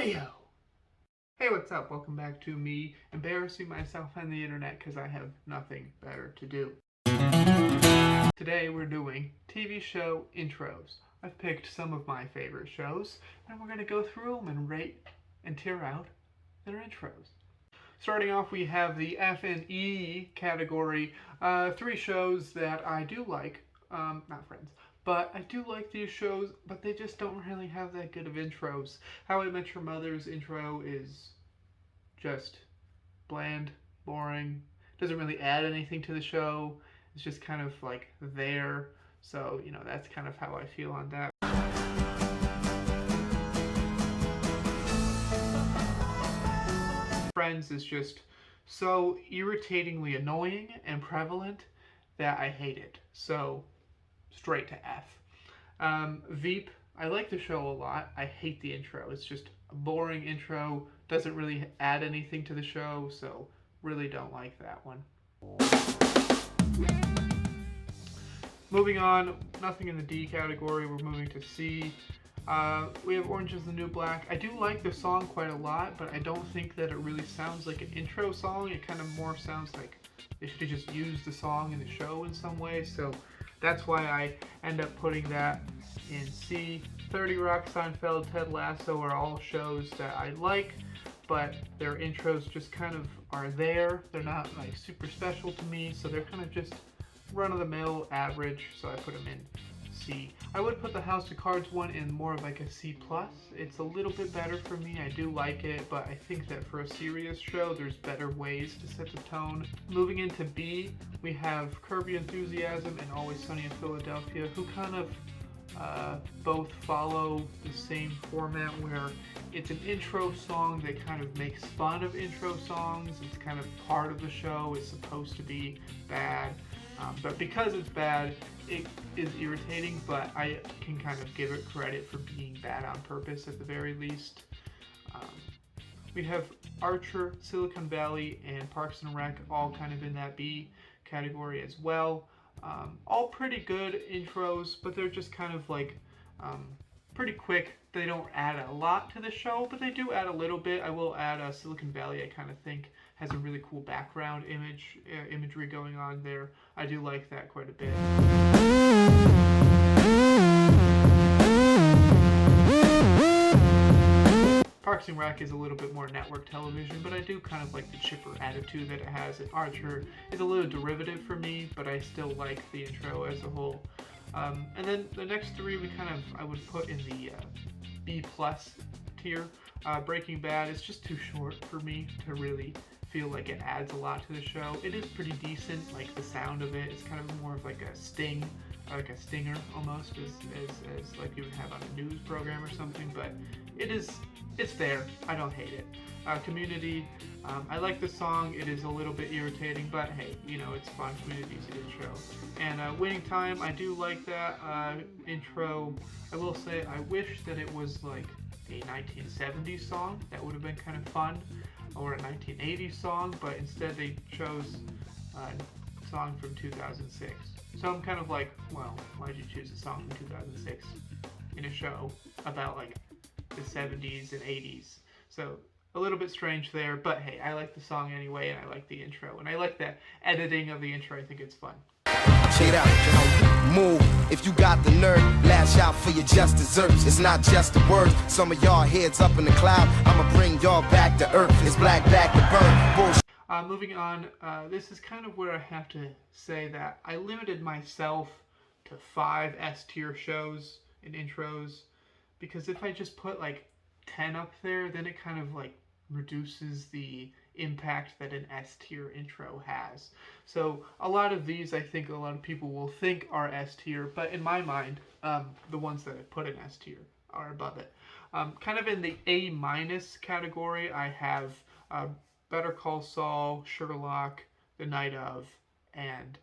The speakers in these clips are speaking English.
video. Hey, what's up? Welcome back to me embarrassing myself on the internet because I have nothing better to do. Today we're doing TV show intros. I've picked some of my favorite shows and we're going to go through them and rate and tear out their intros. Starting off, we have the F and E category. 3 shows that I do like. Not Friends. But I do like these shows, but they just don't really have that good of intros. How I Met Your Mother's intro is just bland, boring, doesn't really add anything to the show. It's just kind of like there. So, that's kind of how I feel on that. Friends is just so irritatingly annoying and prevalent that I hate it. So, straight to F. Veep, I like the show a lot. I hate the intro. It's just a boring intro, doesn't really add anything to the show, so really don't like that one. Moving on, nothing in the D category, we're moving to C. We have Orange is the New Black. I do like the song quite a lot, but I don't think that it really sounds like an intro song. It kind of more sounds like they should have just used the song in the show in some way, so that's why I end up putting that in C. 30 Rock, Seinfeld, Ted Lasso are all shows that I like, but their intros just kind of are there. They're not like super special to me, so they're kind of just run-of-the-mill average, so I put them in C. I would put the House of Cards one in more of like a C+. It's a little bit better for me. I do like it, but I think that for a serious show, there's better ways to set the tone. Moving into B, we have Curb Your Enthusiasm and Always Sunny in Philadelphia, who kind of both follow the same format where it's an intro song that kind of makes fun of intro songs. It's kind of part of the show. It's supposed to be bad. But because it's bad, it is irritating, but I can kind of give it credit for being bad on purpose at the very least. We have Archer, Silicon Valley, and Parks and Rec all kind of in that B category as well. All pretty good intros, but they're just kind of like pretty quick. They don't add a lot to the show, but they do add a little bit. I will add Silicon Valley, I kind of think has a really cool background imagery going on there. I do like that quite a bit. Parks and Rec is a little bit more network television, but I do kind of like the chipper attitude that it has. And Archer is a little derivative for me, but I still like the intro as a whole. And then the next 3 I would put in the B+ tier. Breaking Bad is just too short for me to really feel like it adds a lot to the show. It is pretty decent, like the sound of it. It's kind of more of like a sting, like a stinger almost, as like you would have on a news program or something. But it's there. I don't hate it. Community, I like the song. It is a little bit irritating, but hey, it's fun. Community's a good show. And Winning Time, I do like that intro. I will say I wish that it was like a 1970s song. That would have been kind of fun. Or a 1980s song, but instead they chose a song from 2006. So I'm kind of like, well, why'd you choose a song from 2006 in a show about like the 70s and 80s? So a little bit strange there, but hey, I like the song anyway, and I like the intro, and I like the editing of the intro. I think it's fun. Check it out, move if you got the nerve, lash out for your just desserts. It's not just the words, some of y'all heads up in the cloud. I'ma bring y'all back to earth. It's black back to burn. Bullshit. Moving on, this is kind of where I have to say that I limited myself to 5 S tier shows and intros, because if I just put like 10 up there, then it kind of like reduces the impact that an S tier intro has. So a lot of these, I think a lot of people will think are S tier, but in my mind, the ones that I put in S tier are above it. Kind of in the A- category, I have Better Call Saul, Sherlock, The Night Of, and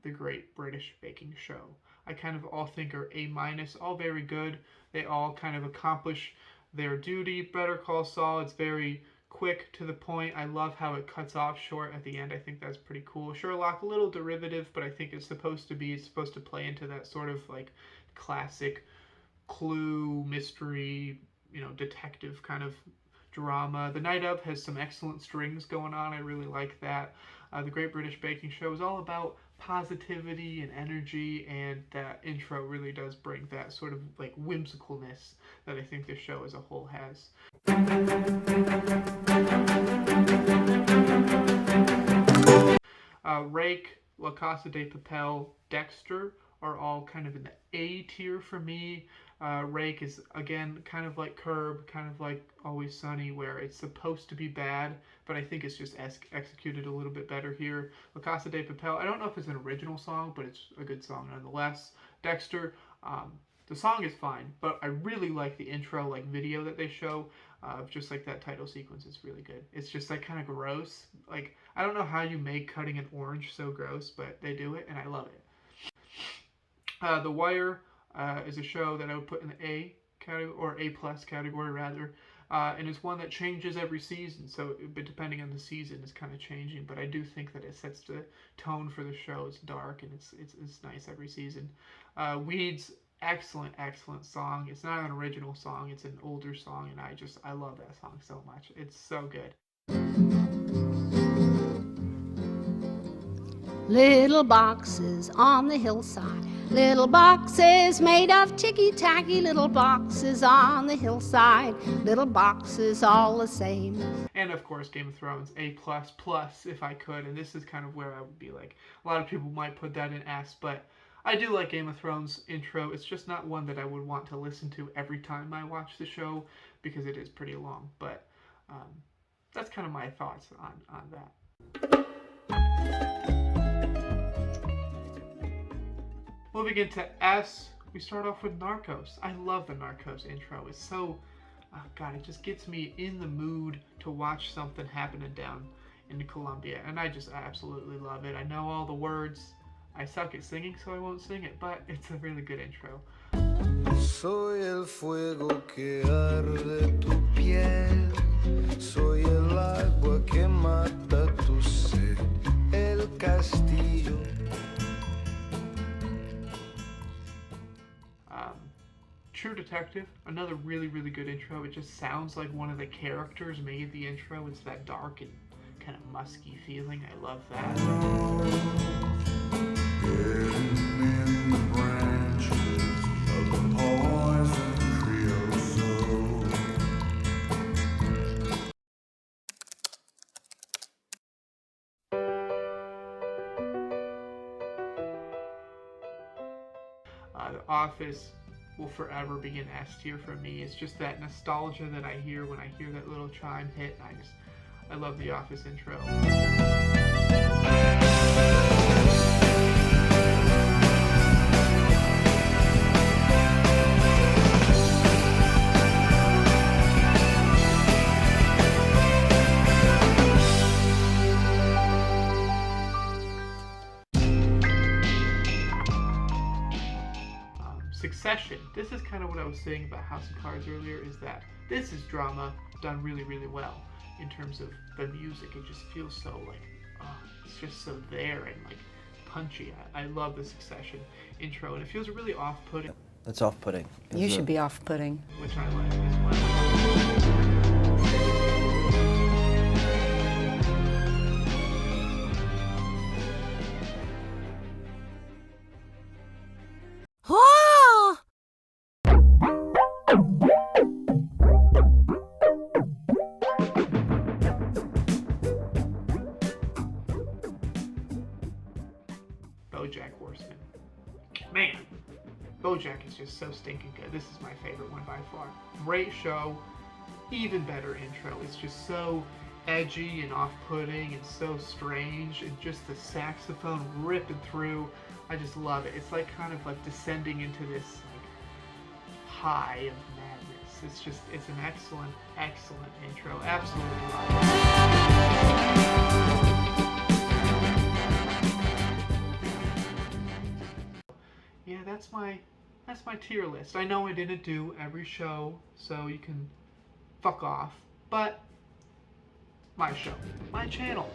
The Great British Baking Show. I kind of all think are A-, all very good. They all kind of accomplish their duty. Better Call Saul, it's very quick to the point. I love how it cuts off short at the end. I think that's pretty cool. Sherlock, a little derivative, but I think it's supposed to play into that sort of like classic clue mystery, detective kind of drama. The Night Of has some excellent strings going on. I really like that. The Great British Baking Show is all about positivity and energy, and that intro really does bring that sort of like whimsicalness that I think the show as a whole has. Rake, La Casa de Papel, Dexter are all kind of in the A tier for me. Rake is, again, kind of like Curb, kind of like Always Sunny, where it's supposed to be bad, but I think it's just executed a little bit better here. La Casa de Papel, I don't know if it's an original song, but it's a good song nonetheless. Dexter, the song is fine, but I really like the intro, like video that they show, just like that title sequence is really good. It's just like kind of gross. Like, I don't know how you make cutting an orange so gross, but they do it, and I love it. The Wire is a show that I would put in the A category, or A plus category rather, and it's one that changes every season. So, but depending on the season, it's kind of changing. But I do think that it sets the tone for the show. It's dark and it's nice every season. Weeds, excellent song. It's not an original song. It's an older song, and I love that song so much. It's so good. Little boxes on the hillside, little boxes made of ticky-tacky, little boxes on the hillside, little boxes all the same. And of course, Game of Thrones, A++ if I could, and this is kind of where I would be like, a lot of people might put that in S, but I do like Game of Thrones intro. It's just not one that I would want to listen to every time I watch the show, because it is pretty long, but that's kind of my thoughts on that. Moving into S, we start off with Narcos. I love the Narcos intro. It's so, God, it just gets me in the mood to watch something happening down in Colombia. And I absolutely love it. I know all the words. I suck at singing, so I won't sing it, but it's a really good intro. Soy el fuego que arde tu piel. Soy el agua que mata tu sed. El castillo. True Detective, another really good intro. It just sounds like one of the characters made the intro. It's that dark and kind of musky feeling. I love that. In the branches of the poison creosote. The Office will forever be an S tier for me. It's just that nostalgia that I hear when I hear that little chime hit. I love the Office intro. Succession. This is kind of what I was saying about House of Cards earlier, is that this is drama done really well in terms of the music. It just feels so like, it's just so there and like punchy. I love the Succession intro, and it feels really off-putting. That's off-putting. You should be off-putting. Which I like as well. BoJack Horseman. Man, BoJack is just so stinking good. This is my favorite one by far. Great show, even better intro. It's just so edgy and off-putting and so strange, and just the saxophone ripping through. I just love it. It's like kind of like descending into this like high of madness. It's an excellent intro. Absolutely love it. Yeah, that's my tier list. I know I didn't do every show, so you can fuck off, but my show, my channel.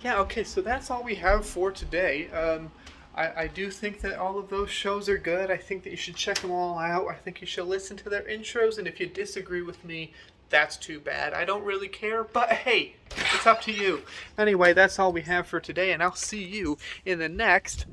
Yeah, okay, so that's all we have for today. I do think that all of those shows are good. I think that you should check them all out. I think you should listen to their intros, and if you disagree with me, that's too bad. I don't really care, but hey, it's up to you. Anyway, that's all we have for today, and I'll see you in the next